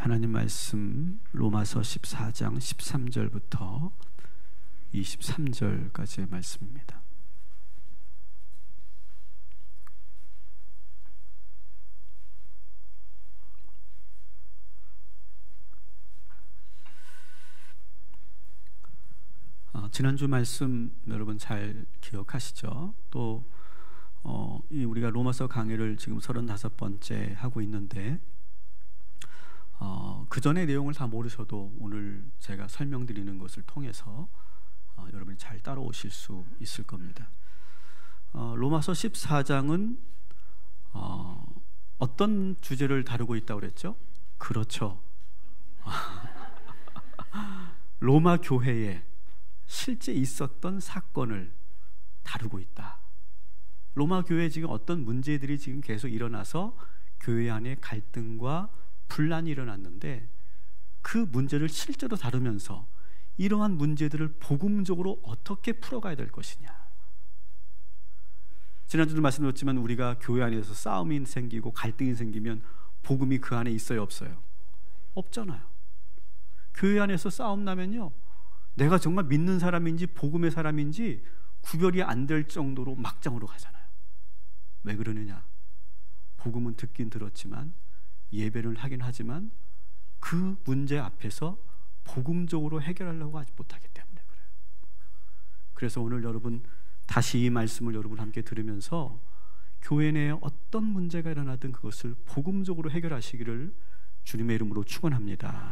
하나님 말씀 로마서 14장 13절부터 23절까지의 말씀입니다. 지난주 말씀 여러분 잘 기억하시죠? 또 우리가 로마서 강의를 지금 35번째 하고 있는데 그 전의 내용을 다 모르셔도 오늘 제가 설명드리는 것을 통해서 여러분이 잘 따라오실 수 있을 겁니다. 로마서 14장은 어떤 주제를 다루고 있다고 그랬죠? 그렇죠. 로마 교회에 실제 있었던 사건을 다루고 있다. 로마 교회에 지금 어떤 문제들이 지금 계속 일어나서 교회 안에 갈등과 분란이 일어났는데 그 문제를 실제로 다루면서 이러한 문제들을 복음적으로 어떻게 풀어가야 될 것이냐. 지난주도 말씀드렸지만 우리가 교회 안에서 싸움이 생기고 갈등이 생기면 복음이 그 안에 있어요, 없어요? 없잖아요. 교회 안에서 싸움 나면요, 내가 정말 믿는 사람인지 복음의 사람인지 구별이 안 될 정도로 막장으로 가잖아요. 왜 그러느냐? 복음은 듣긴 들었지만 예배를 하긴 하지만 그 문제 앞에서 복음적으로 해결하려고 하지 못하기 때문에 그래요. 그래서 오늘 여러분 다시 이 말씀을 여러분 함께 들으면서 교회 내에 어떤 문제가 일어나든 그것을 복음적으로 해결하시기를 주님의 이름으로 축원합니다.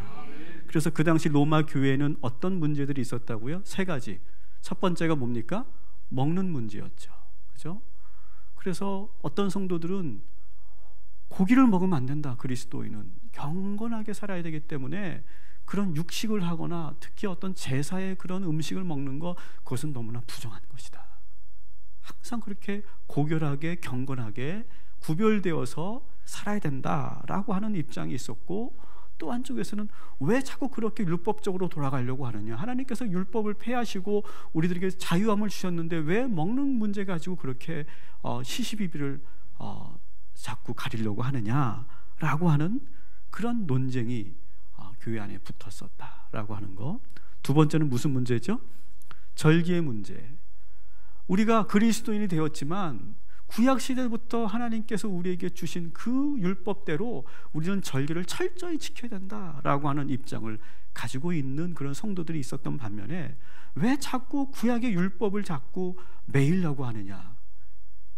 그래서 그 당시 로마 교회에는 어떤 문제들이 있었다고요? 3가지. 첫 번째가 뭡니까? 먹는 문제였죠. 그죠? 그래서 어떤 성도들은 고기를 먹으면 안 된다. 그리스도인은 경건하게 살아야 되기 때문에 그런 육식을 하거나 특히 어떤 제사의 그런 음식을 먹는 거, 그것은 너무나 부정한 것이다. 항상 그렇게 고결하게 경건하게 구별되어서 살아야 된다라고 하는 입장이 있었고, 또 한쪽에서는 왜 자꾸 그렇게 율법적으로 돌아가려고 하느냐, 하나님께서 율법을 폐하시고 우리들에게 자유함을 주셨는데 왜 먹는 문제 가지고 그렇게 시시비비를 자꾸 가리려고 하느냐라고 하는 그런 논쟁이 교회 안에 붙었었다라고 하는 거. 두 번째는 무슨 문제죠? 절기의 문제. 우리가 그리스도인이 되었지만 구약 시대부터 하나님께서 우리에게 주신 그 율법대로 우리는 절기를 철저히 지켜야 된다라고 하는 입장을 가지고 있는 그런 성도들이 있었던 반면에 왜 자꾸 구약의 율법을 자꾸 매이려고 하느냐?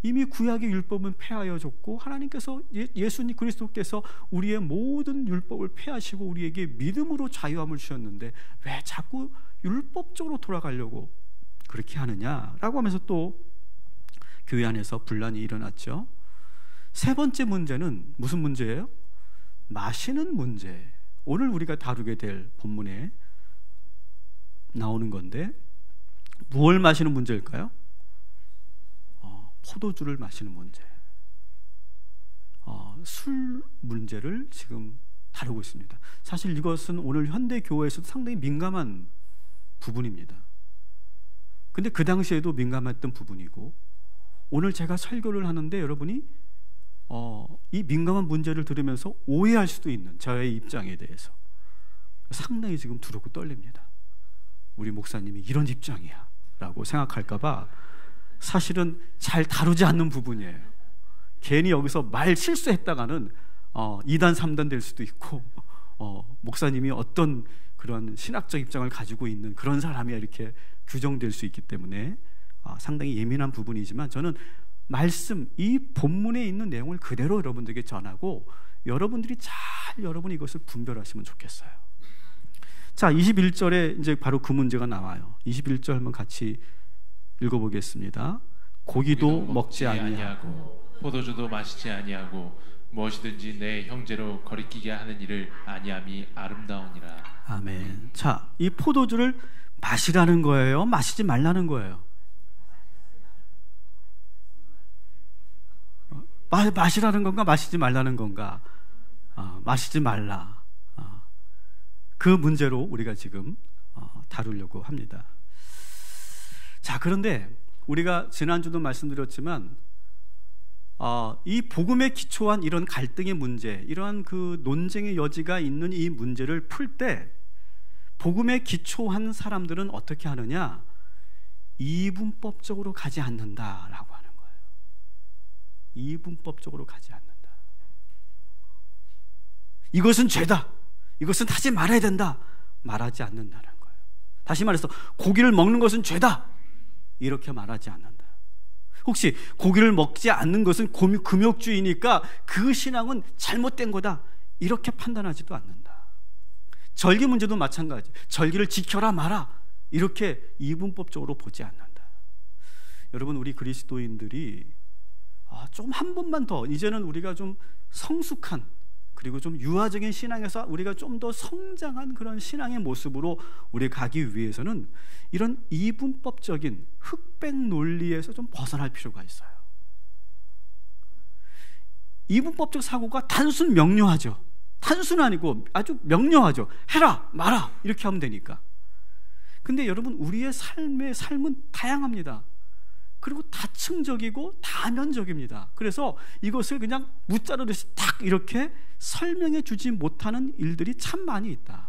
이미 구약의 율법은 폐하여 줬고 하나님께서 예수님 그리스도께서 우리의 모든 율법을 폐하시고 우리에게 믿음으로 자유함을 주셨는데 왜 자꾸 율법적으로 돌아가려고 그렇게 하느냐라고 하면서 또 교회 안에서 분란이 일어났죠. 3번째 문제는 무슨 문제예요? 마시는 문제. 오늘 우리가 다루게 될 본문에 나오는 건데 무엇을 마시는 문제일까요? 포도주를 마시는 문제. 술 문제를 지금 다루고 있습니다. 사실 이것은 오늘 현대 교회에서도 상당히 민감한 부분입니다. 근데 그 당시에도 민감했던 부분이고, 오늘 제가 설교를 하는데 여러분이 이 민감한 문제를 들으면서 오해할 수도 있는 저의 입장에 대해서 상당히 지금 두렵고 떨립니다. 우리 목사님이 이런 입장이야 라고 생각할까 봐 사실은 잘 다루지 않는 부분이에요. 괜히 여기서 말 실수했다가는 2단 3단 될 수도 있고 목사님이 어떤 그런 신학적 입장을 가지고 있는 그런 사람이야 이렇게 규정될 수 있기 때문에 상당히 예민한 부분이지만 저는 말씀, 이 본문에 있는 내용을 그대로 여러분들에게 전하고 여러분들이 여러분이 이것을 분별하시면 좋겠어요. 자, 21절에 이제 바로 그 문제가 나와요. 21절 한번 같이 읽어보겠습니다. 고기도 먹지 아니하고 포도주도 마시지 아니하고 무엇이든지 내 형제로 거리끼게 하는 일을 아니함이 아름다우니라. 아멘. 자, 이 포도주를 마시라는 거예요? 마시지 말라는 거예요? 마시라는 건가? 마시지 말라는 건가? 마시지 말라. 그 문제로 우리가 지금 다루려고 합니다. 자, 그런데 우리가 지난주도 말씀드렸지만 이 복음에 기초한 이런 갈등의 문제, 이러한 그 논쟁의 여지가 있는 이 문제를 풀 때 복음에 기초한 사람들은 어떻게 하느냐? 이분법적으로 가지 않는다라고 하는 거예요. 이분법적으로 가지 않는다. 이것은 죄다, 이것은 하지 말아야 된다, 말하지 않는다는 거예요. 다시 말해서 고기를 먹는 것은 죄다, 이렇게 말하지 않는다. 혹시 고기를 먹지 않는 것은 금욕주의니까 그 신앙은 잘못된 거다, 이렇게 판단하지도 않는다. 절기 문제도 마찬가지. 절기를 지켜라 마라, 이렇게 이분법적으로 보지 않는다. 여러분, 우리 그리스도인들이 좀 한 번만 더, 이제는 우리가 좀 성숙한, 그리고 좀 유아적인 신앙에서 우리가 좀 더 성장한 그런 신앙의 모습으로 우리 가기 위해서는 이런 이분법적인 흑백 논리에서 좀 벗어날 필요가 있어요. 이분법적 사고가 단순 명료하죠. 단순 아니고 아주 명료하죠. 해라 마라 이렇게 하면 되니까. 근데 여러분, 우리의 삶은 다양합니다. 그리고 다층적이고 다면적입니다. 그래서 이것을 그냥 무자르듯이 딱 이렇게 설명해 주지 못하는 일들이 참 많이 있다.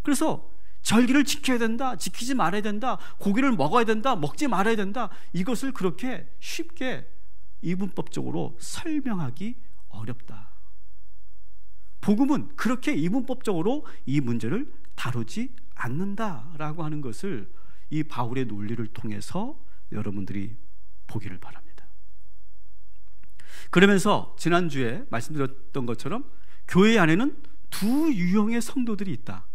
그래서 절기를 지켜야 된다, 지키지 말아야 된다, 고기를 먹어야 된다, 먹지 말아야 된다, 이것을 그렇게 쉽게 이분법적으로 설명하기 어렵다. 복음은 그렇게 이분법적으로 이 문제를 다루지 않는다라고 하는 것을 이 바울의 논리를 통해서 여러분들이 보기를 바랍니다. 그러면서 지난주에 말씀드렸던 것처럼 교회 안에는 두 유형의 성도들이 있다.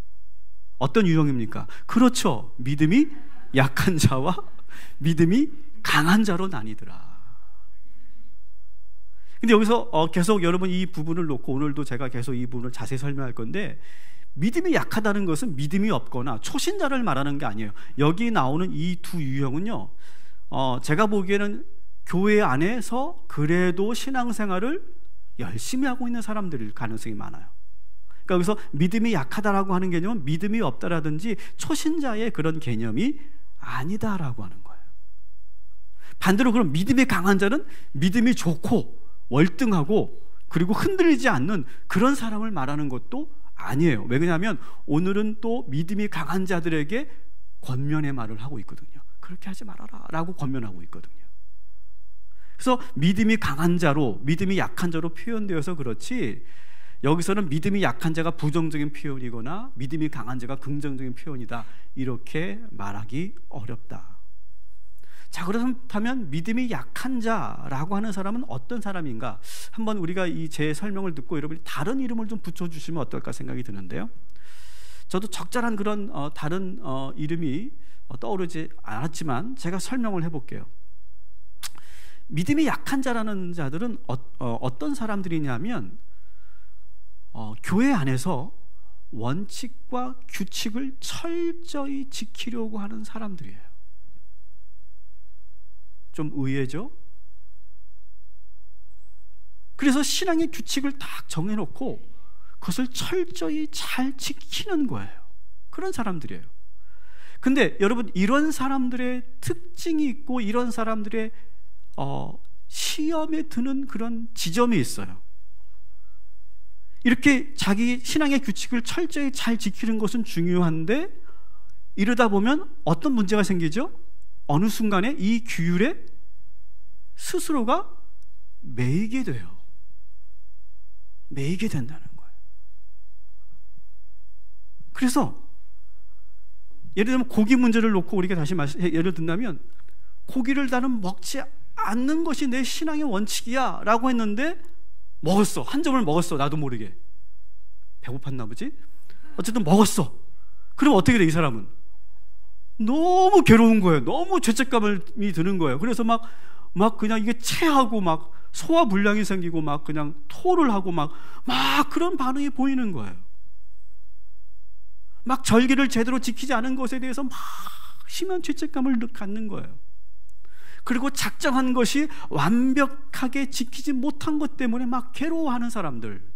어떤 유형입니까? 그렇죠. 믿음이 약한 자와 믿음이 강한 자로 나뉘더라. 근데 여기서 계속 여러분 이 부분을 놓고 오늘도 제가 계속 이 부분을 자세히 설명할 건데, 믿음이 약하다는 것은 믿음이 없거나 초신자를 말하는 게 아니에요. 여기 나오는 이 두 유형은요, 제가 보기에는 교회 안에서 그래도 신앙생활을 열심히 하고 있는 사람들일 가능성이 많아요. 그러니까 여기서 믿음이 약하다라고 하는 개념은 믿음이 없다라든지 초신자의 그런 개념이 아니다라고 하는 거예요. 반대로 그럼 믿음이 강한 자는 믿음이 좋고 월등하고 그리고 흔들리지 않는 그런 사람을 말하는 것도 아니에요. 왜냐하면 오늘은 또 믿음이 강한 자들에게 권면의 말을 하고 있거든요. 그렇게 하지 말아라 라고 권면하고 있거든요. 그래서 믿음이 강한 자로, 믿음이 약한 자로 표현되어서 그렇지, 여기서는 믿음이 약한 자가 부정적인 표현이거나 믿음이 강한 자가 긍정적인 표현이다, 이렇게 말하기 어렵다. 자, 그렇다면 믿음이 약한 자라고 하는 사람은 어떤 사람인가? 한번 우리가 이 제 설명을 듣고 여러분이 다른 이름을 좀 붙여주시면 어떨까 생각이 드는데요. 저도 적절한 그런 다른 이름이 떠오르지 않았지만 제가 설명을 해볼게요. 믿음이 약한 자라는 자들은 어떤 사람들이냐면 교회 안에서 원칙과 규칙을 철저히 지키려고 하는 사람들이에요. 좀 의외죠? 그래서 신앙의 규칙을 딱 정해놓고 그것을 철저히 잘 지키는 거예요. 그런 사람들이에요. 근데 여러분, 이런 사람들의 특징이 있고 이런 사람들의 시험에 드는 그런 지점이 있어요. 이렇게 자기 신앙의 규칙을 철저히 잘 지키는 것은 중요한데, 이러다 보면 어떤 문제가 생기죠? 어느 순간에 이 규율에 스스로가 매이게 돼요. 매이게 된다는 거예요. 그래서 예를 들면 고기 문제를 놓고 우리가 다시 예를 든다면, 고기를 나는 먹지 않는 것이 내 신앙의 원칙이야 라고 했는데 먹었어. 한 점을 먹었어. 나도 모르게. 배고팠나 보지? 어쨌든 먹었어. 그럼 어떻게 돼? 이 사람은 너무 괴로운 거예요. 너무 죄책감이 드는 거예요. 그래서 막 그냥 이게 체하고 막 소화불량이 생기고 막 그냥 토를 하고 막 그런 반응이 보이는 거예요. 막 절기를 제대로 지키지 않은 것에 대해서 막 심한 죄책감을 갖는 거예요. 그리고 작정한 것이 완벽하게 지키지 못한 것 때문에 막 괴로워하는 사람들,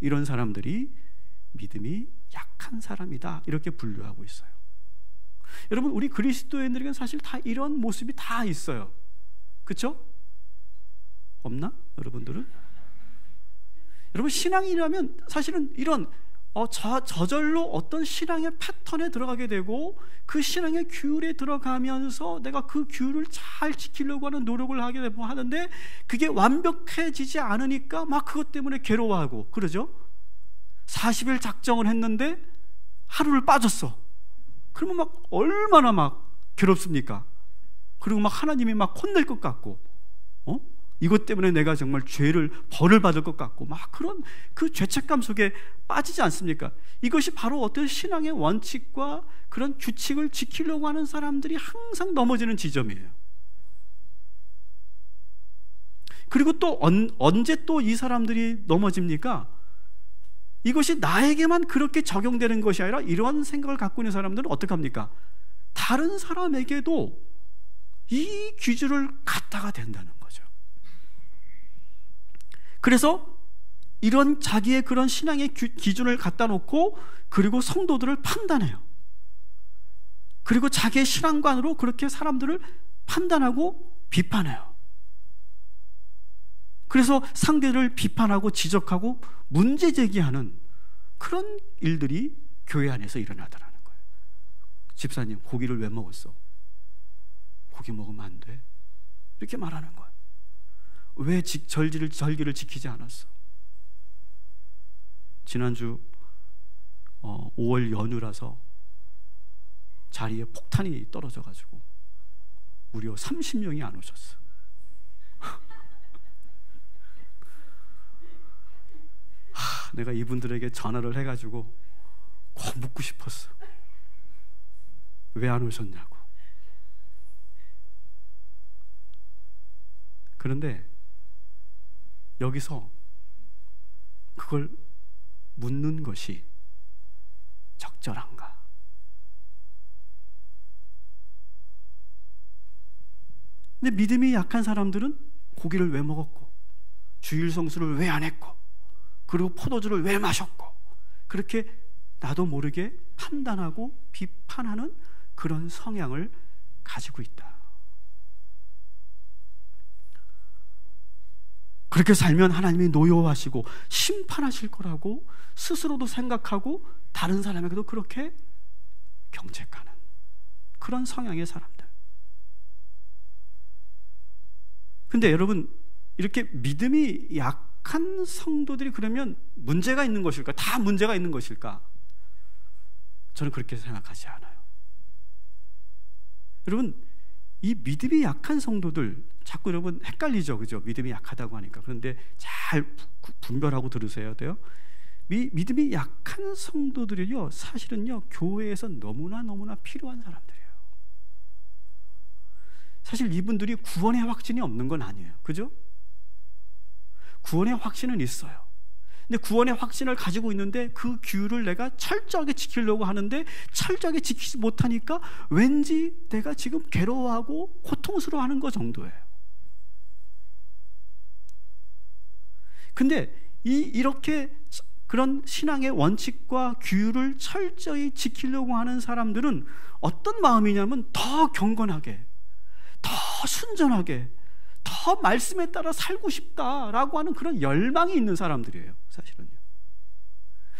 이런 사람들이 믿음이 약한 사람이다, 이렇게 분류하고 있어요. 여러분, 우리 그리스도인들에게는 사실 다 이런 모습이 다 있어요. 그렇죠? 없나? 여러분들은? 여러분, 신앙이라면 사실은 이런 저절로 어떤 신앙의 패턴에 들어가게 되고 그 신앙의 규율에 들어가면서 내가 그 규율을 잘 지키려고 하는 노력을 하게 되고 하는데 그게 완벽해지지 않으니까 막 그것 때문에 괴로워하고 그러죠. 40일 작정을 했는데 하루를 빠졌어. 그러면 막 얼마나 막 괴롭습니까? 그리고 막 하나님이 막 혼낼 것 같고 이것 때문에 내가 정말 벌을 받을 것 같고 막 그런 그 죄책감 속에 빠지지 않습니까? 이것이 바로 어떤 신앙의 원칙과 그런 규칙을 지키려고 하는 사람들이 항상 넘어지는 지점이에요. 그리고 또 언제 또 이 사람들이 넘어집니까? 이것이 나에게만 그렇게 적용되는 것이 아니라 이러한 생각을 갖고 있는 사람들은 어떻게 합니까? 다른 사람에게도 이 기준을 갖다가 된다는 거죠. 그래서 이런 자기의 그런 신앙의 기준을 갖다 놓고 그리고 성도들을 판단해요. 그리고 자기의 신앙관으로 그렇게 사람들을 판단하고 비판해요. 그래서 상대를 비판하고 지적하고 문제 제기하는 그런 일들이 교회 안에서 일어나더라는 거예요. 집사님, 고기를 왜 먹었어? 고기 먹으면 안 돼. 이렇게 말하는 거예요. 왜 절기를 지키지 않았어? 지난주 5월 연휴라서 자리에 폭탄이 떨어져가지고 무려 30명이 안 오셨어. 내가 이분들에게 전화를 해가지고 꼭 묻고 싶었어. 왜 안 오셨냐고. 그런데 여기서 그걸 묻는 것이 적절한가? 근데 믿음이 약한 사람들은 고기를 왜 먹었고 주일 성수를 왜 안 했고 그리고 포도주를 왜 마셨고 그렇게 나도 모르게 판단하고 비판하는 그런 성향을 가지고 있다. 그렇게 살면 하나님이 노여워하시고 심판하실 거라고 스스로도 생각하고 다른 사람에게도 그렇게 경책하는 그런 성향의 사람들. 근데 여러분, 이렇게 믿음이 약한 성도들이 그러면 문제가 있는 것일까? 다 문제가 있는 것일까? 저는 그렇게 생각하지 않아요. 여러분, 이 믿음이 약한 성도들 자꾸 여러분 헷갈리죠, 그죠? 믿음이 약하다고 하니까. 그런데 잘 분별하고 들으셔야 돼요. 믿음이 약한 성도들이요, 사실은요 교회에서 너무나 필요한 사람들이에요. 사실 이분들이 구원의 확신이 없는 건 아니에요, 그죠? 구원의 확신은 있어요. 근데 구원의 확신을 가지고 있는데 그 규율을 내가 철저하게 지키려고 하는데 철저하게 지키지 못하니까 왠지 내가 지금 괴로워하고 고통스러워하는 것 정도예요. 근데 이렇게 그런 신앙의 원칙과 규율을 철저히 지키려고 하는 사람들은 어떤 마음이냐면 더 경건하게, 더 순전하게, 더 말씀에 따라 살고 싶다라고 하는 그런 열망이 있는 사람들이에요, 사실은요.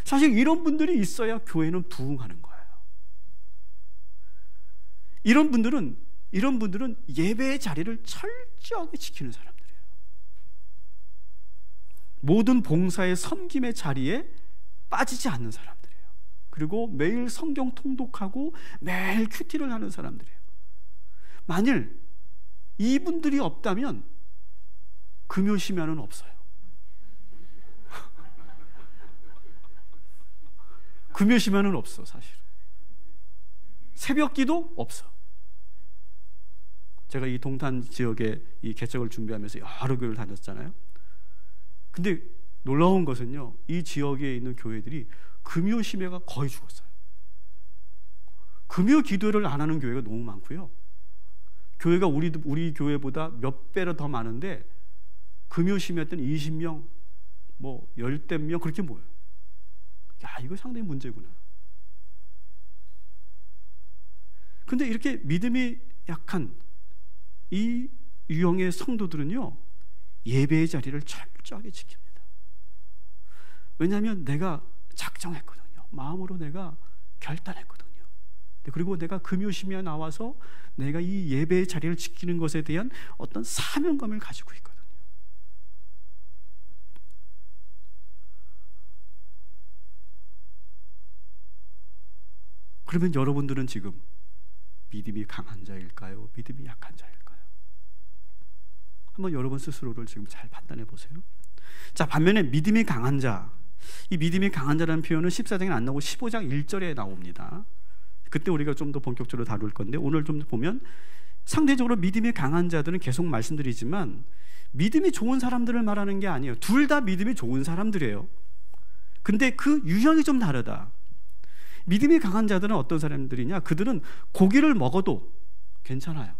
사실 이런 분들이 있어야 교회는 부흥하는 거예요. 이런 분들은 예배의 자리를 철저하게 지키는 사람들이에요. 모든 봉사의 섬김의 자리에 빠지지 않는 사람들이에요. 그리고 매일 성경 통독하고 매일 큐티를 하는 사람들이에요. 만일 이분들이 없다면 금요심야는 없어요. 금요심야는 없어, 사실. 새벽기도 없어. 제가 이 동탄 지역에 이 개척을 준비하면서 여러 교회를 다녔잖아요. 근데 놀라운 것은요, 이 지역에 있는 교회들이 금요심야가 거의 죽었어요. 금요 기도를 안 하는 교회가 너무 많고요. 교회가 우리 교회보다 몇 배로 더 많은데 금요심야 때는 20명, 뭐 10대 명 그렇게 모여요. 야, 이거 상당히 문제구나. 근데 이렇게 믿음이 약한 이 유형의 성도들은요, 예배의 자리를 철저하게 지킵니다. 왜냐하면 내가 작정했거든요. 마음으로 내가 결단했거든요. 그리고 내가 금요심에 나와서 내가 이 예배의 자리를 지키는 것에 대한 어떤 사명감을 가지고 있거든요. 그러면 여러분들은 지금 믿음이 강한 자일까요? 믿음이 약한 자일까요? 한번 여러분 스스로를 지금 잘 판단해 보세요. 자, 반면에 믿음이 강한 자, 이 믿음이 강한 자라는 표현은 14장에 안 나오고 15장 1절에 나옵니다. 그때 우리가 좀 더 본격적으로 다룰 건데, 오늘 좀 보면 상대적으로 믿음이 강한 자들은 계속 말씀드리지만 믿음이 좋은 사람들을 말하는 게 아니에요. 둘 다 믿음이 좋은 사람들이에요. 근데 그 유형이 좀 다르다. 믿음이 강한 자들은 어떤 사람들이냐? 그들은 고기를 먹어도 괜찮아요.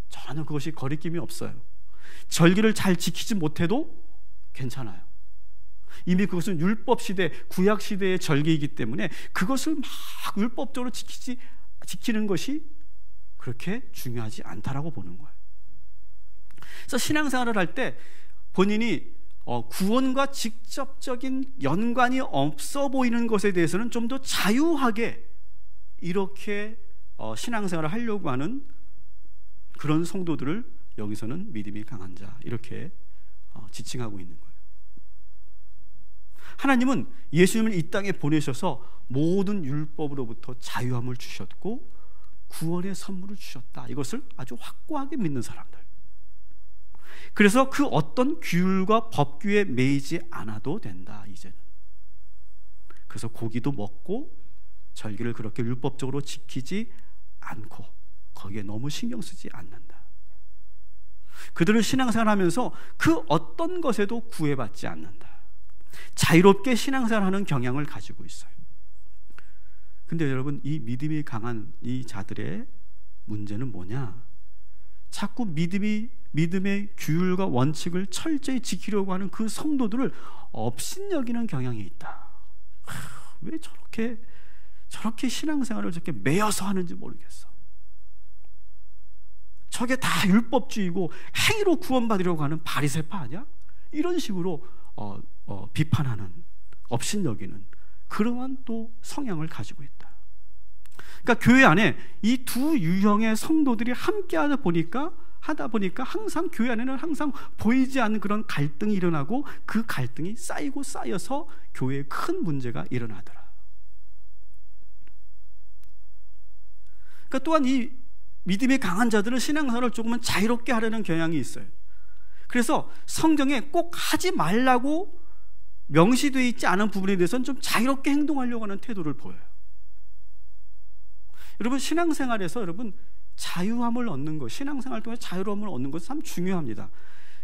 전혀 그것이 거리낌이 없어요. 절기를 잘 지키지 못해도 괜찮아요. 이미 그것은 율법 시대, 구약 시대의 절기이기 때문에 그것을 막 율법적으로 지키는 것이 그렇게 중요하지 않다라고 보는 거예요. 그래서 신앙생활을 할 때 본인이 구원과 직접적인 연관이 없어 보이는 것에 대해서는 좀 더 자유하게 이렇게 신앙생활을 하려고 하는 그런 성도들을 여기서는 믿음이 강한 자 이렇게 지칭하고 있는 거예요. 하나님은 예수님을 이 땅에 보내셔서 모든 율법으로부터 자유함을 주셨고 구원의 선물을 주셨다. 이것을 아주 확고하게 믿는 사람들. 그래서 그 어떤 규율과 법규에 매이지 않아도 된다. 이제는. 그래서 고기도 먹고 절기를 그렇게 율법적으로 지키지 않고 거기에 너무 신경 쓰지 않는다. 그들은 신앙생활하면서 그 어떤 것에도 구애받지 않는다. 자유롭게 신앙생활하는 경향을 가지고 있어요. 근데 여러분, 이 믿음이 강한 이 자들의 문제는 뭐냐? 자꾸 믿음의 규율과 원칙을 철저히 지키려고 하는 그 성도들을 업신여기는 경향이 있다. 왜 저렇게 신앙생활을 저렇게 매여서 하는지 모르겠어. 저게 다 율법주의고 행위로 구원받으려고 하는 바리새파 아니야? 이런 식으로 비판하는, 업신여기는 그러한 또 성향을 가지고 있다. 그러니까 교회 안에 이 두 유형의 성도들이 함께 하다 보니까 항상 교회 안에는 항상 보이지 않는 그런 갈등이 일어나고 그 갈등이 쌓이고 쌓여서 교회에 큰 문제가 일어나더라. 그러니까 또한 이 믿음이 강한 자들은 신앙생활을 조금은 자유롭게 하려는 경향이 있어요. 그래서 성경에 꼭 하지 말라고 명시되어 있지 않은 부분에 대해서는 좀 자유롭게 행동하려고 하는 태도를 보여요. 여러분, 신앙생활에서 자유함을 얻는 것, 신앙생활 통해 자유로움을 얻는 것은 참 중요합니다.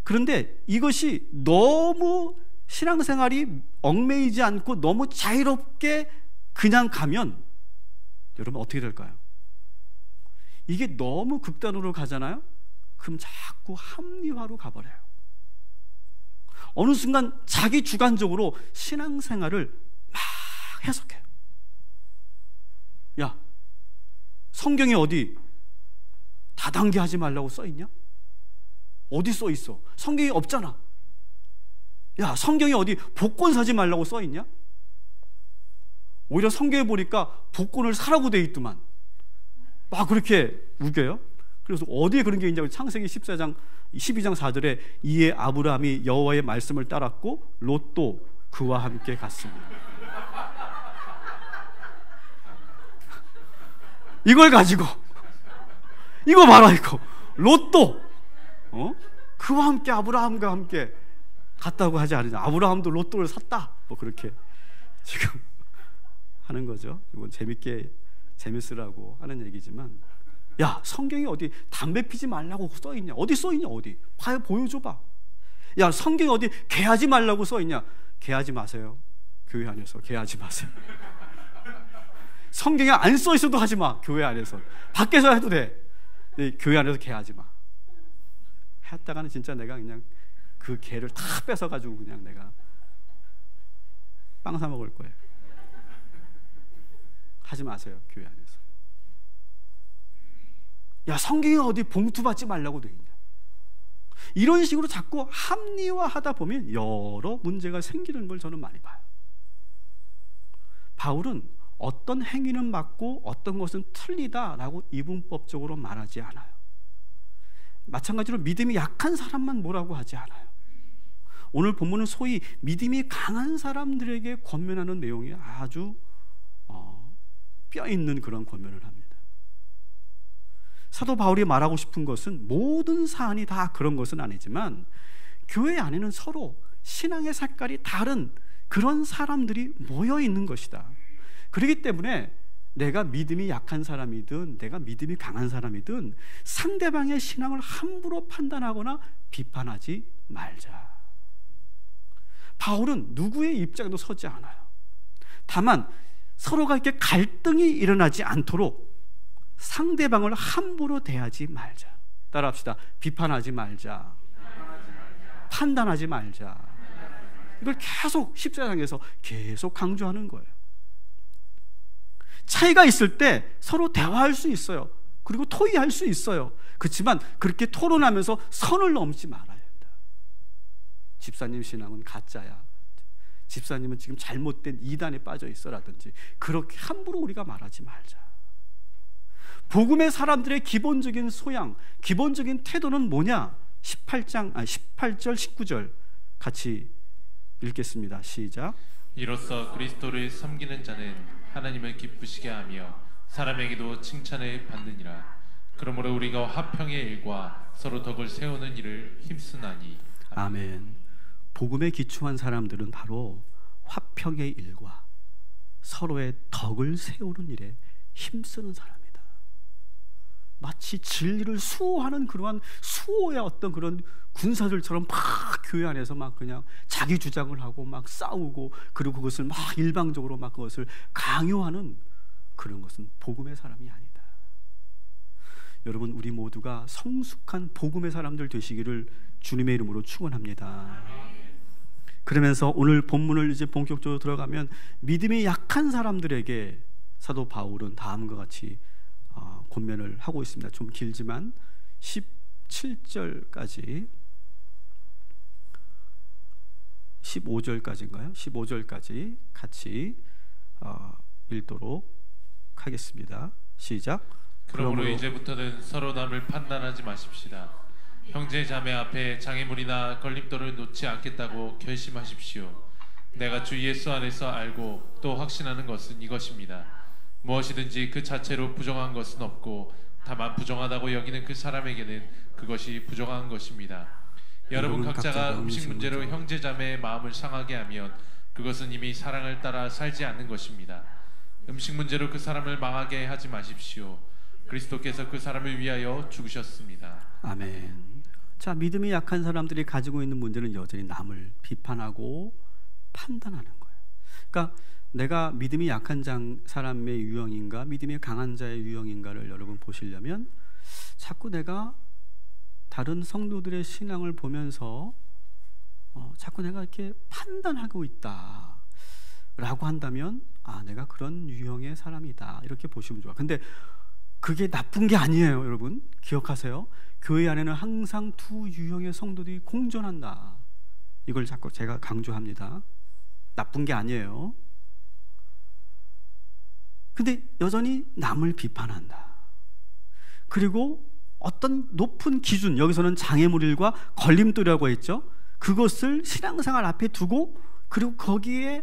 그런데 이것이 너무 신앙생활이 얽매이지 않고 너무 자유롭게 그냥 가면 여러분 어떻게 될까요? 이게 너무 극단으로 가잖아요? 그럼 자꾸 합리화로 가버려요. 어느 순간 자기 주관적으로 신앙생활을 막 해석해요. 야, 성경에 어디 다단계 하지 말라고 써있냐? 어디 써있어? 성경에 없잖아. 야, 성경에 어디 복권 사지 말라고 써있냐? 오히려 성경에 보니까 복권을 사라고 돼 있더만. 막 그렇게 우겨요. 그래서 어디에 그런 게 있냐고. 창세기 12장 4절에 이에 아브라함이 여호와의 말씀을 따랐고 롯도 그와 함께 갔습니다. 이걸 가지고 이거 봐라, 이거 롯도 그와 함께 아브라함과 함께 갔다고 하지 않느냐. 아브라함도 롯도를 샀다, 뭐 그렇게 지금 하는 거죠. 이건 재밌으라고 하는 얘기지만, 야, 성경이 어디 담배 피지 말라고 써있냐? 어디 써있냐? 어디? 보여줘봐. 야, 성경이 어디 개하지 말라고 써있냐? 개하지 마세요. 교회 안에서 개하지 마세요. 성경에 안 써있어도 하지 마. 교회 안에서. 밖에서 해도 돼. 교회 안에서 개하지 마. 했다가는 진짜 내가 그냥 그 개를 다 뺏어가지고 그냥 내가 빵 사 먹을 거예요. 하지 마세요. 교회 안에서. 야, 성경에 어디 봉투 받지 말라고 돼 있냐? 이런 식으로 자꾸 합리화하다 보면 여러 문제가 생기는 걸 저는 많이 봐요. 바울은 어떤 행위는 맞고 어떤 것은 틀리다라고 이분법적으로 말하지 않아요. 마찬가지로 믿음이 약한 사람만 뭐라고 하지 않아요. 오늘 본문은 소위 믿음이 강한 사람들에게 권면하는 내용이 아주 뼈 있는 그런 권면을 합니다. 사도 바울이 말하고 싶은 것은 모든 사안이 다 그런 것은 아니지만 교회 안에는 서로 신앙의 색깔이 다른 그런 사람들이 모여 있는 것이다. 그렇기 때문에 내가 믿음이 약한 사람이든 내가 믿음이 강한 사람이든 상대방의 신앙을 함부로 판단하거나 비판하지 말자. 바울은 누구의 입장도 서지 않아요. 다만 서로가 이렇게 갈등이 일어나지 않도록 상대방을 함부로 대하지 말자. 따라합시다. 비판하지 말자. 판단하지 말자. 이걸 계속 14장에서 계속 강조하는 거예요. 차이가 있을 때 서로 대화할 수 있어요. 그리고 토의할 수 있어요. 그렇지만 그렇게 토론하면서 선을 넘지 말아야 된다. 집사님 신앙은 가짜야. 집사님은 지금 잘못된 이단에 빠져 있어라든지 그렇게 함부로 우리가 말하지 말자. 복음의 사람들의 기본적인 소양, 기본적인 태도는 뭐냐? 18절, 19절 같이 읽겠습니다. 시작. 이로써 그리스도를 섬기는 자는 하나님을 기쁘시게 하며 사람에게도 칭찬을 받느니라. 그러므로 우리가 화평의 일과 서로 덕을 세우는 일을 힘쓰나니. 아멘. 복음에 기초한 사람들은 바로 화평의 일과 서로의 덕을 세우는 일에 힘쓰는 사람입니다. 마치 진리를 수호하는 그러한 수호의 어떤 그런 군사들처럼 막 교회 안에서 막 그냥 자기 주장을 하고 막 싸우고 그리고 그것을 막 일방적으로 막 그것을 강요하는 그런 것은 복음의 사람이 아니다. 여러분, 우리 모두가 성숙한 복음의 사람들 되시기를 주님의 이름으로 축원합니다. 그러면서 오늘 본문을 이제 본격적으로 들어가면 믿음이 약한 사람들에게 사도 바울은 다음과 같이 권면을 하고 있습니다. 좀 길지만 17절까지 15절까지인가요? 15절까지 같이 읽도록 하겠습니다. 시작. 그러므로 이제부터는 서로 남을 판단하지 마십시다. 형제 자매 앞에 장애물이나 걸림돌을 놓지 않겠다고 결심하십시오. 내가 주 예수 안에서 알고 또 확신하는 것은 이것입니다. 무엇이든지 그 자체로 부정한 것은 없고 다만 부정하다고 여기는 그 사람에게는 그것이 부정한 것입니다. 여러분 각자가 음식 문제로 형제 자매의 마음을 상하게 하면 그것은 이미 사랑을 따라 살지 않는 것입니다. 음식 문제로 그 사람을 망하게 하지 마십시오. 그리스도께서 그 사람을 위하여 죽으셨습니다. 아멘. 자, 믿음이 약한 사람들이 가지고 있는 문제는 여전히 남을 비판하고 판단하는 거예요. 그러니까 내가 믿음이 약한 사람의 유형인가 믿음이 강한 자의 유형인가를 여러분 보시려면 자꾸 내가 다른 성도들의 신앙을 보면서 자꾸 내가 이렇게 판단하고 있다 라고 한다면 내가 그런 유형의 사람이다 이렇게 보시면 좋아. 근데 그게 나쁜 게 아니에요. 여러분 기억하세요. 교회 안에는 항상 두 유형의 성도들이 공존한다. 이걸 자꾸 제가 강조합니다. 나쁜 게 아니에요. 근데 여전히 남을 비판한다. 그리고 어떤 높은 기준, 여기서는 장애물일과 걸림돌이라고 했죠. 그것을 신앙생활 앞에 두고 그리고 거기에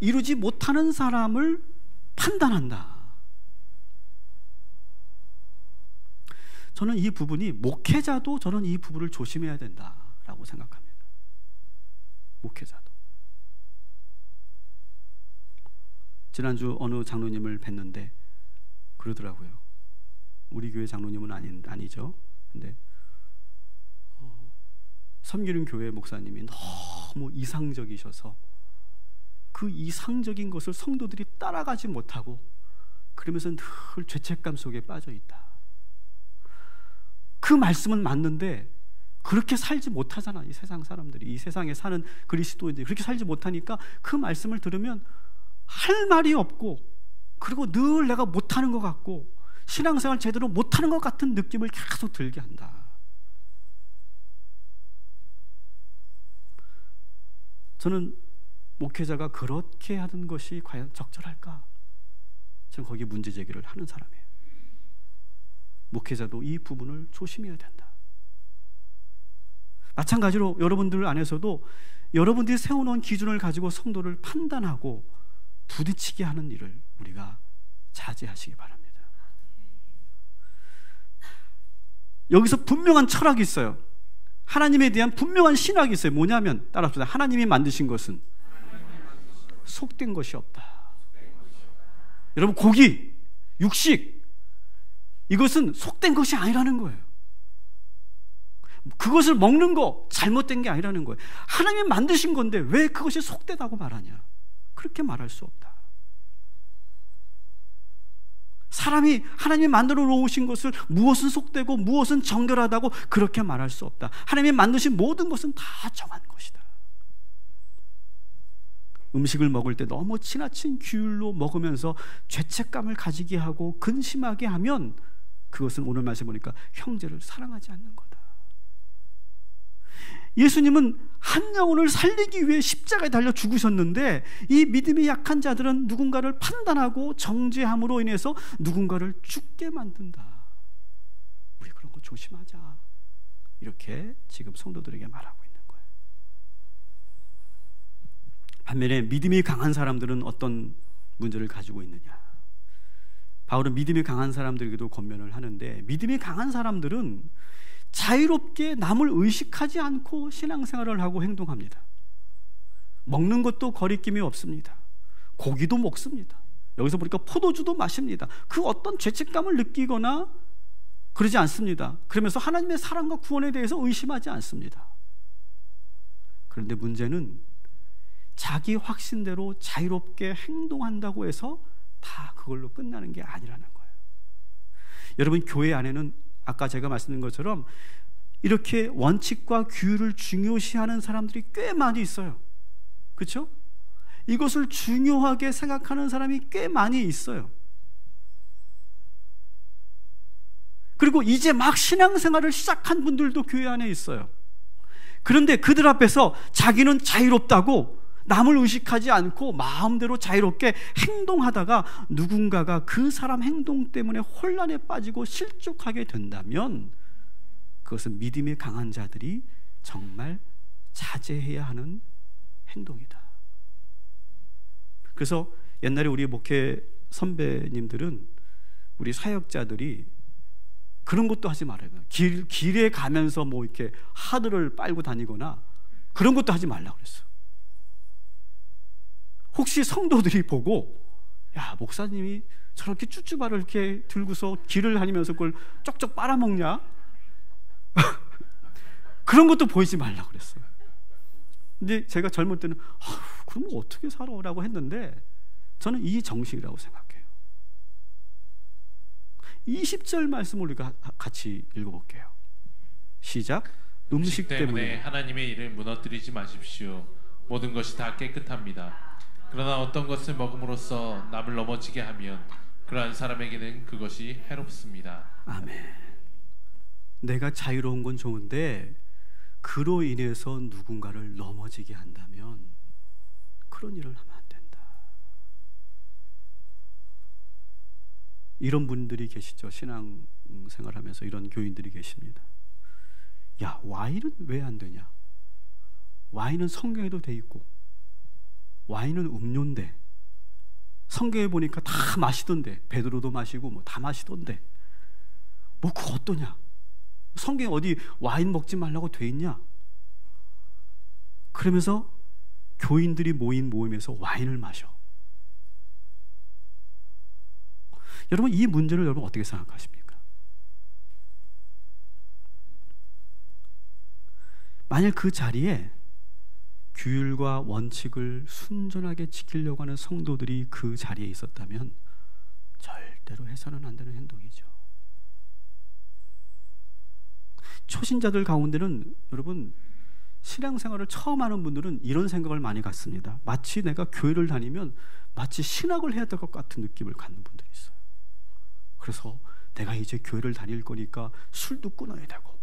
이루지 못하는 사람을 판단한다. 저는 이 부분이 목회자도 저는 이 부분을 조심해야 된다라고 생각합니다. 목회자도. 지난주 어느 장로님을 뵀는데 그러더라고요. 우리 교회 장로님은 아니죠. 근데 섬기는 교회 목사님이 너무 이상적이셔서 그 이상적인 것을 성도들이 따라가지 못하고 그러면서 늘 죄책감 속에 빠져 있다. 그 말씀은 맞는데 그렇게 살지 못하잖아. 이 세상 사람들이, 이 세상에 사는 그리스도인들이 그렇게 살지 못하니까 그 말씀을 들으면 할 말이 없고 그리고 늘 내가 못하는 것 같고 신앙생활 제대로 못하는 것 같은 느낌을 계속 들게 한다. 저는 목회자가 그렇게 하는 것이 과연 적절할까? 저는 거기에 문제 제기를 하는 사람이에요. 목회자도 이 부분을 조심해야 된다. 마찬가지로 여러분들 안에서도 여러분들이 세워놓은 기준을 가지고 성도를 판단하고 부딪히게 하는 일을 우리가 자제하시기 바랍니다. 여기서 분명한 철학이 있어요. 하나님에 대한 분명한 신학이 있어요. 뭐냐면 따라합시다. 하나님이 만드신 것은 속된 것이 없다. 여러분, 고기, 육식, 이것은 속된 것이 아니라는 거예요. 그것을 먹는 거 잘못된 게 아니라는 거예요. 하나님이 만드신 건데 왜 그것이 속되다고 말하냐? 그렇게 말할 수 없다. 사람이 하나님이 만들어 놓으신 것을 무엇은 속되고 무엇은 정결하다고 그렇게 말할 수 없다. 하나님이 만드신 모든 것은 다 정한 것이다. 음식을 먹을 때 너무 지나친 규율로 먹으면서 죄책감을 가지게 하고 근심하게 하면 그것은 오늘 말씀 보니까 형제를 사랑하지 않는 거다. 예수님은 한 영혼을 살리기 위해 십자가에 달려 죽으셨는데 이 믿음이 약한 자들은 누군가를 판단하고 정죄함으로 인해서 누군가를 죽게 만든다. 우리 그런 거 조심하자. 이렇게 지금 성도들에게 말하고 있는 거예요. 반면에 믿음이 강한 사람들은 어떤 문제를 가지고 있느냐? 바울은 믿음이 강한 사람들에게도 권면을 하는데, 믿음이 강한 사람들은 자유롭게 남을 의식하지 않고 신앙생활을 하고 행동합니다. 먹는 것도 거리낌이 없습니다. 고기도 먹습니다. 여기서 보니까 포도주도 마십니다. 그 어떤 죄책감을 느끼거나 그러지 않습니다. 그러면서 하나님의 사랑과 구원에 대해서 의심하지 않습니다. 그런데 문제는 자기 확신대로 자유롭게 행동한다고 해서 다 그걸로 끝나는 게 아니라는 거예요. 여러분, 교회 안에는 아까 제가 말씀드린 것처럼 이렇게 원칙과 규율을 중요시하는 사람들이 꽤 많이 있어요. 그렇죠? 이것을 중요하게 생각하는 사람이 꽤 많이 있어요. 그리고 이제 막 신앙생활을 시작한 분들도 교회 안에 있어요. 그런데 그들 앞에서 자기는 자유롭다고 남을 의식하지 않고 마음대로 자유롭게 행동하다가 누군가가 그 사람 행동 때문에 혼란에 빠지고 실족하게 된다면 그것은 믿음이 강한 자들이 정말 자제해야 하는 행동이다. 그래서 옛날에 우리 목회 선배님들은, 우리 사역자들이 그런 것도 하지 말아야 돼요. 길에 가면서 뭐 이렇게 하드를 빨고 다니거나 그런 것도 하지 말라고 그랬어요. 혹시 성도들이 보고, 야, 목사님이 저렇게 쭈쭈바를 이렇게 들고서 길을 다니면서 그걸 쪽쪽 빨아먹냐? 그런 것도 보이지 말라고 그랬어요. 근데 제가 젊을 때는 그럼 어떻게 살아? 라고 했는데 저는 이 정식이라고 생각해요. 20절 말씀을 우리가 같이 읽어볼게요. 시작. 음식 때문에 하나님의 일을 무너뜨리지 마십시오. 모든 것이 다 깨끗합니다. 그러나 어떤 것을 먹음으로써 남을 넘어지게 하면 그러한 사람에게는 그것이 해롭습니다. 아멘. 내가 자유로운 건 좋은데 그로 인해서 누군가를 넘어지게 한다면 그런 일을 하면 안 된다. 이런 분들이 계시죠. 신앙생활하면서 이런 교인들이 계십니다. 야, 와인은 왜 안 되냐? 와인은 성경에도 돼 있고 와인은 음료인데 성경에 보니까 다 마시던데, 베드로도 마시고 뭐 다 마시던데 뭐 그거 어떠냐? 성경에 어디 와인 먹지 말라고 돼 있냐? 그러면서 교인들이 모인 모임에서 와인을 마셔. 여러분, 이 문제를 여러분 어떻게 생각하십니까? 만약 그 자리에 규율과 원칙을 순전하게 지키려고 하는 성도들이 그 자리에 있었다면 절대로 해서는 안 되는 행동이죠. 초신자들 가운데는 여러분, 신앙생활을 처음 하는 분들은 이런 생각을 많이 갖습니다. 마치 내가 교회를 다니면 마치 신학을 해야 될 것 같은 느낌을 갖는 분들이 있어요. 그래서 내가 이제 교회를 다닐 거니까 술도 끊어야 되고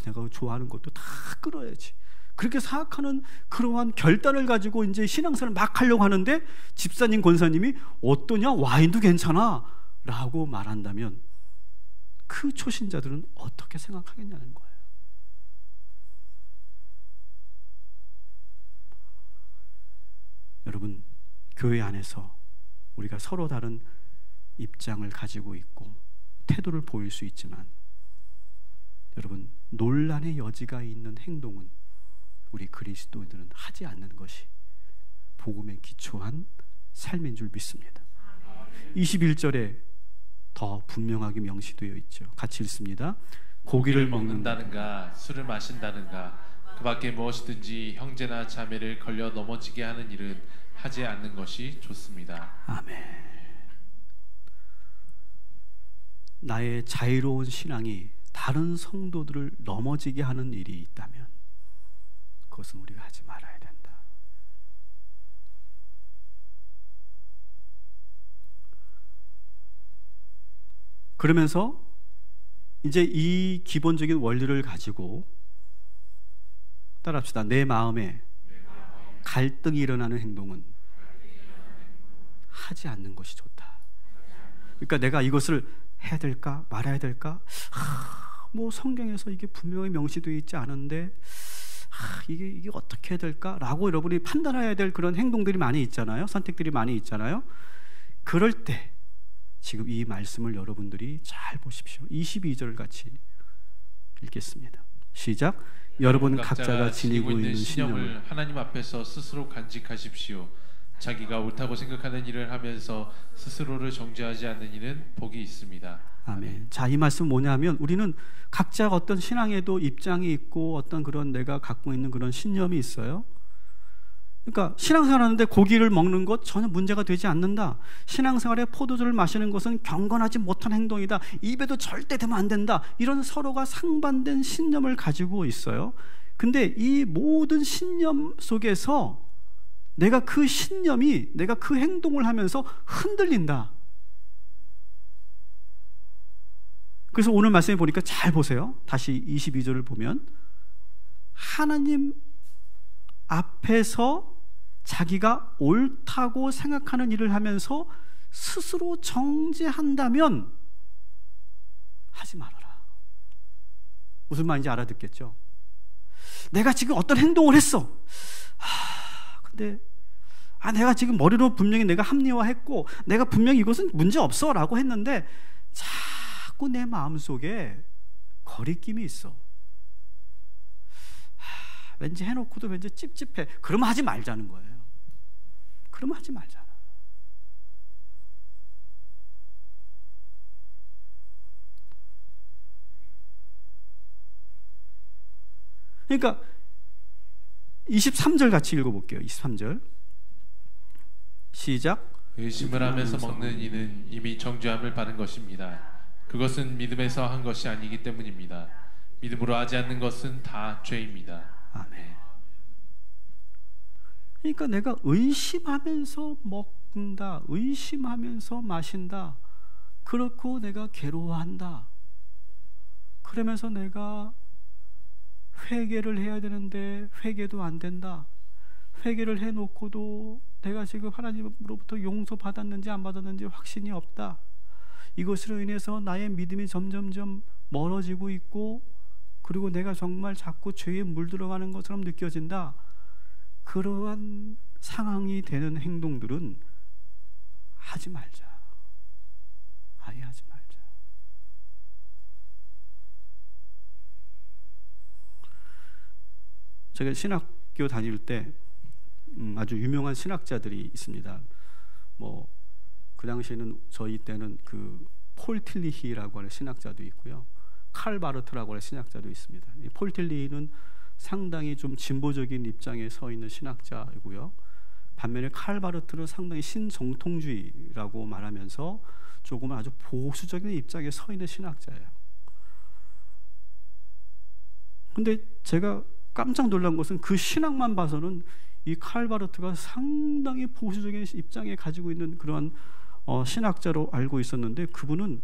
내가 좋아하는 것도 다 끊어야지. 그렇게 생각하는 그러한 결단을 가지고 이제 신앙생활을 막 하려고 하는데 집사님, 권사님이 어떠냐? 와인도 괜찮아 라고 말한다면 그 초신자들은 어떻게 생각하겠냐는 거예요. 여러분, 교회 안에서 우리가 서로 다른 입장을 가지고 있고 태도를 보일 수 있지만 여러분, 논란의 여지가 있는 행동은 우리 그리스도인들은 하지 않는 것이 복음에 기초한 삶인 줄 믿습니다. 21절에 더 분명하게 명시되어 있죠. 같이 읽습니다. 고기를 먹는다는가 술을 마신다는가 그 밖에 무엇이든지 형제나 자매를 걸려 넘어지게 하는 일은 하지 않는 것이 좋습니다. 아멘. 나의 자유로운 신앙이 다른 성도들을 넘어지게 하는 일이 있다면 그것은 우리가 하지 말아야 된다. 그러면서 이제 이 기본적인 원리를 가지고 따라합시다. 내 마음에 갈등이 일어나는 행동은 하지 않는 것이 좋다. 그러니까 내가 이것을 해야 될까 말아야 될까? 뭐 성경에서 이게 분명히 명시되어 있지 않은데 이게 어떻게 해야 될까라고 여러분이 판단해야 될 그런 행동들이 많이 있잖아요. 선택들이 많이 있잖아요. 그럴 때 지금 이 말씀을 여러분들이 잘 보십시오. 22절 같이 읽겠습니다. 시작. 여러분 각자가 지니고 있는 신념을 하나님 앞에서 스스로 간직하십시오. 자기가 옳다고 생각하는 일을 하면서 스스로를 정죄하지 않는 이는 복이 있습니다. 아멘. 자, 이 말씀 뭐냐면 우리는 각자 어떤 신앙에도 입장이 있고 어떤 그런 내가 갖고 있는 그런 신념이 있어요. 그러니까 신앙생활하는데 고기를 먹는 것 전혀 문제가 되지 않는다. 신앙생활에 포도주를 마시는 것은 경건하지 못한 행동이다. 입에도 절대 대면 안 된다. 이런 서로가 상반된 신념을 가지고 있어요. 근데 이 모든 신념 속에서 내가 그 신념이 내가 그 행동을 하면서 흔들린다. 그래서 오늘 말씀에 보니까 잘 보세요. 다시 22절을 보면 하나님 앞에서 자기가 옳다고 생각하는 일을 하면서 스스로 정죄한다면 하지 말아라. 무슨 말인지 알아듣겠죠? 내가 지금 어떤 행동을 했어. 근데 내가 지금 머리로 분명히 내가 합리화했고 내가 분명히 이것은 문제없어 라고 했는데 자꾸 내 마음속에 거리낌이 있어. 왠지 해놓고도 왠지 찝찝해. 그러면 하지 말자는 거예요. 그러면 하지 말잖아. 그러니까 23절 같이 읽어볼게요. 23절 시작. 의심을 하면서 먹는 이는 이미 정죄함을 받은 것입니다. 그것은 믿음에서 한 것이 아니기 때문입니다. 믿음으로 하지 않는 것은 다 죄입니다. 아멘. 그러니까 내가 의심하면서 먹는다, 의심하면서 마신다, 그렇고 내가 괴로워한다. 그러면서 내가 회개를 해야 되는데 회개도 안 된다. 회개를 해놓고도 내가 지금 하나님으로부터 용서받았는지 안 받았는지 확신이 없다. 이것으로 인해서 나의 믿음이 점점점 멀어지고 있고 그리고 내가 정말 자꾸 죄에 물들어가는 것처럼 느껴진다. 그러한 상황이 되는 행동들은 하지 말자. 아예 하지 말자. 제가 신학교 다닐 때 아주 유명한 신학자들이 있습니다. 뭐 그 당시에는 저희 때는 그 폴 틸리히라고 하는 신학자도 있고요. 칼 바르트라고 하는 신학자도 있습니다. 이 폴 틸리히는 상당히 좀 진보적인 입장에 서 있는 신학자이고요. 반면에 칼 바르트는 상당히 신정통주의라고 말하면서 조금 아주 보수적인 입장에 서 있는 신학자예요. 근데 제가 깜짝 놀란 것은 그 신학만 봐서는 이 칼 바르트가 상당히 보수적인 입장에 가지고 있는 그러한 신학자로 알고 있었는데 그분은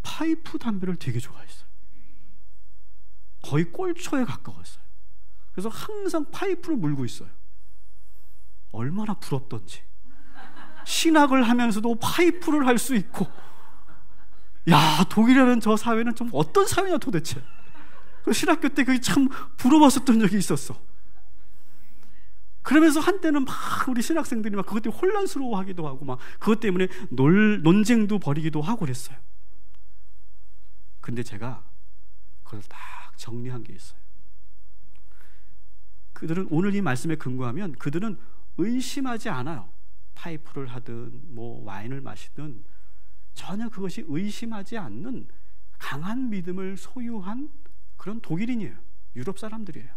파이프 담배를 되게 좋아했어요. 거의 꼴초에 가까웠어요. 그래서 항상 파이프를 물고 있어요. 얼마나 부럽던지. 신학을 하면서도 파이프를 할 수 있고, 야, 독일이라는 저 사회는 좀 어떤 사회냐 도대체. 신학교 때 그게 참 부러웠었던 적이 있었어. 그러면서 한때는 막 우리 신학생들이 막 그것 때문에 혼란스러워하기도 하고 막 그것 때문에 논쟁도 벌이기도 하고 그랬어요. 근데 제가 그걸 딱 정리한 게 있어요. 그들은 오늘 이 말씀에 근거하면 그들은 의심하지 않아요. 파이프를 하든 뭐 와인을 마시든 전혀 그것이 의심하지 않는 강한 믿음을 소유한 그런 독일인이에요. 유럽 사람들이에요.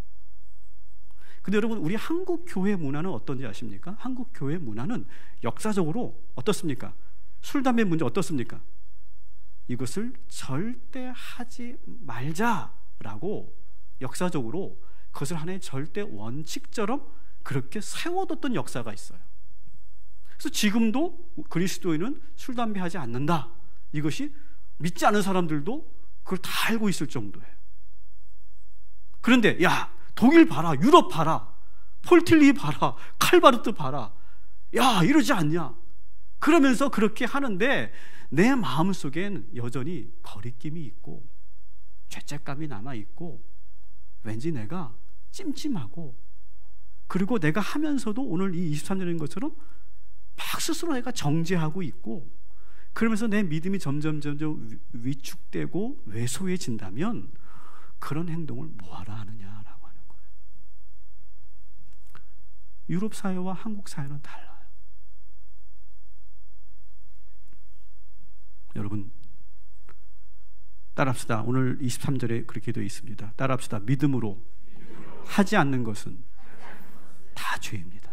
근데 여러분, 우리 한국 교회 문화는 어떤지 아십니까? 한국 교회 문화는 역사적으로 어떻습니까? 술, 담배 문제 어떻습니까? 이것을 절대 하지 말자라고 역사적으로 그것을 하나의 절대 원칙처럼 그렇게 세워뒀던 역사가 있어요. 그래서 지금도 그리스도인은 술, 담배 하지 않는다. 이것이 믿지 않은 사람들도 그걸 다 알고 있을 정도예요. 그런데 야, 독일 봐라, 유럽 봐라, 폴틸리 봐라, 칼바르트 봐라, 야, 이러지 않냐? 그러면서 그렇게 하는데 내 마음속엔 여전히 거리낌이 있고 죄책감이 남아있고 왠지 내가 찜찜하고, 그리고 내가 하면서도 오늘 이 23년인 것처럼 막 스스로 내가 정죄하고 있고, 그러면서 내 믿음이 점점 위축되고 왜소해진다면 그런 행동을 뭐하러 하느냐라고 하는 거예요. 유럽 사회와 한국 사회는 달라요. 여러분, 따라합시다. 오늘 23절에 그렇게 되어 있습니다. 따라합시다. 믿음으로 하지 않는 것은 다 죄입니다.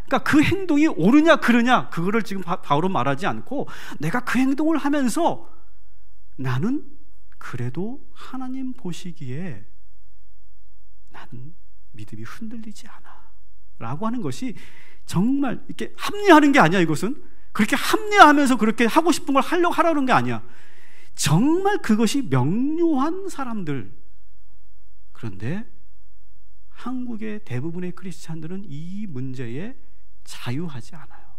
그러니까 그 행동이 옳으냐 그르냐 그거를 지금 바로 말하지 않고, 내가 그 행동을 하면서 나는 그래도 하나님 보시기에 나는 믿음이 흔들리지 않아 라고 하는 것이 정말 이렇게 합리화하는 게 아니야. 이것은 그렇게 합리화하면서 그렇게 하고 싶은 걸 하라는 게 아니야. 정말 그것이 명료한 사람들. 그런데 한국의 대부분의 크리스찬들은 이 문제에 자유하지 않아요.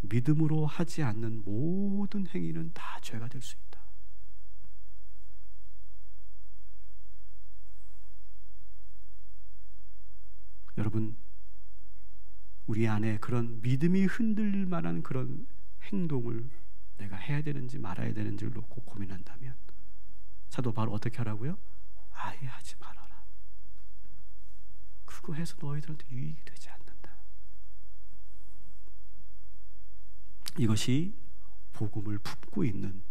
믿음으로 하지 않는 모든 행위는 다 죄가 될 수 있다. 여러분, 우리 안에 그런 믿음이 흔들릴 만한 그런 행동을 내가 해야 되는지 말아야 되는지를 놓고 고민한다면 사도 바로 어떻게 하라고요? 아예 하지 말아라. 그거 해서 너희들한테 유익이 되지 않는다. 이것이 복음을 품고 있는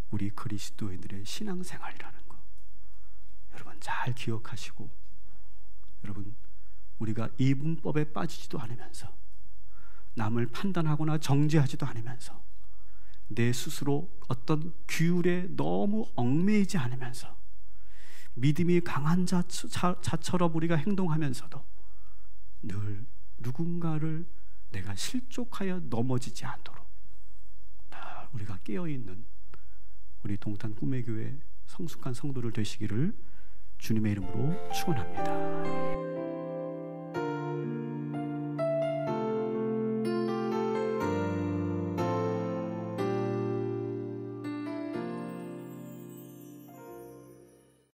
우리 그리스도인들의 신앙생활이라는 거 여러분 잘 기억하시고, 여러분 우리가 이분법에 빠지지도 않으면서 남을 판단하거나 정죄하지도 않으면서 내 스스로 어떤 규율에 너무 얽매이지 않으면서 믿음이 강한 자처럼 우리가 행동하면서도 늘 누군가를 내가 실족하여 넘어지지 않도록 우리가 깨어있는 우리 동탄 꿈의 교회 성숙한 성도를 되시기를 주님의 이름으로 축원합니다.